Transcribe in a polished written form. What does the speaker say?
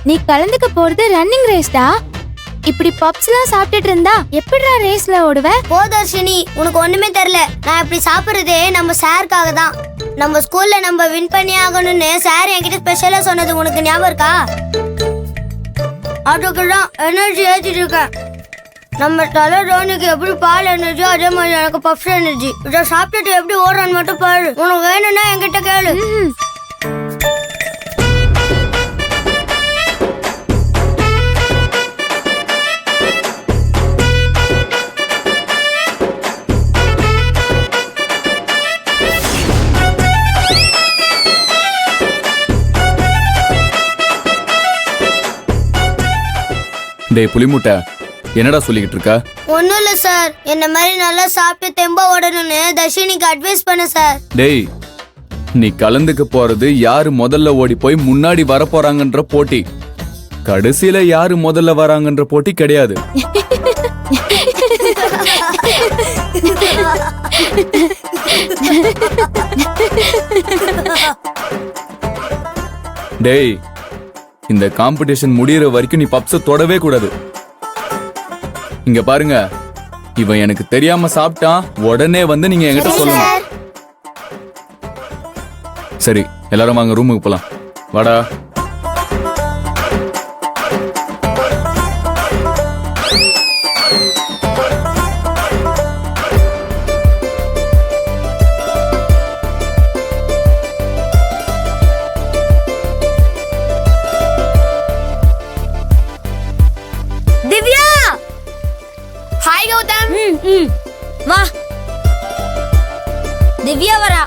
நீ கலந்துக்க போறது ரன்னிங் ரேஸ்டா. இப்படி பப்ஸ்லாம் சாப்பிட்டுட்டு இருந்தா எப்படிடா ரேஸ்ல ஓடுவ? போதர்ஷினி, உனக்கு ஒண்ணுமே தெரியல. நான் இப்படி சாப்பிடுறதே நம்ம சாருக்காக தான். நம்ம ஸ்கூல்ல நம்ம வின் பண்ணி ஆகணும்னு சார் என்கிட்ட ஸ்பெஷலா சொன்னது உனக்கு ஞாபகம் இருக்கா? அதுக்குதான் எனர்ஜி ஏற்றிட்டு இருக்கேன். நம்ம தலை ரோனிக்கு எப்படி பால் எனர்ஜி, அதே மாதிரி எனக்கு பப்ஸ் எனர்ஜி. இதை சாப்பிட்டுட்டு எப்படி ஓடுறான்னு மட்டும் பாரு. உனக்கு வேணும்னா என்கிட்ட கேளு. டேய் புலிமுட்டை, என்னடா சொல்லிக்கிட்டு இருக்க? ஒன்னும் இல்ல சார், என்ன மாதிரி நல்லா சாப்பிட்டு தெம்பா ஓடணும்னு தர்ஷினிக்கு அட்வைஸ் பண்ண சார். டேய், நீ கலந்துக்க போறது யாரு முதல்ல ஓடி போய் முன்னாடி வர போறாங்கன்ற போட்டி. கடைசியில யாரு முதல்ல வராங்கன்ற போட்டி கிடையாது. டேய், இந்த காம்படிஷன் முடியற வரைக்கும் நீ பப்ஸ தொடவே கூடாது. இங்க பாருங்க, இவன் எனக்கு தெரியாம சாப்பிட்டான், உடனே வந்து நீங்க என்கிட்ட சொல்லணும். சரி, எல்லாரும் வாங்க ரூமுக்கு போலாம். வாடா. திவ்யா, ஹாய் கௌதம். வா. திவ்யா வரா.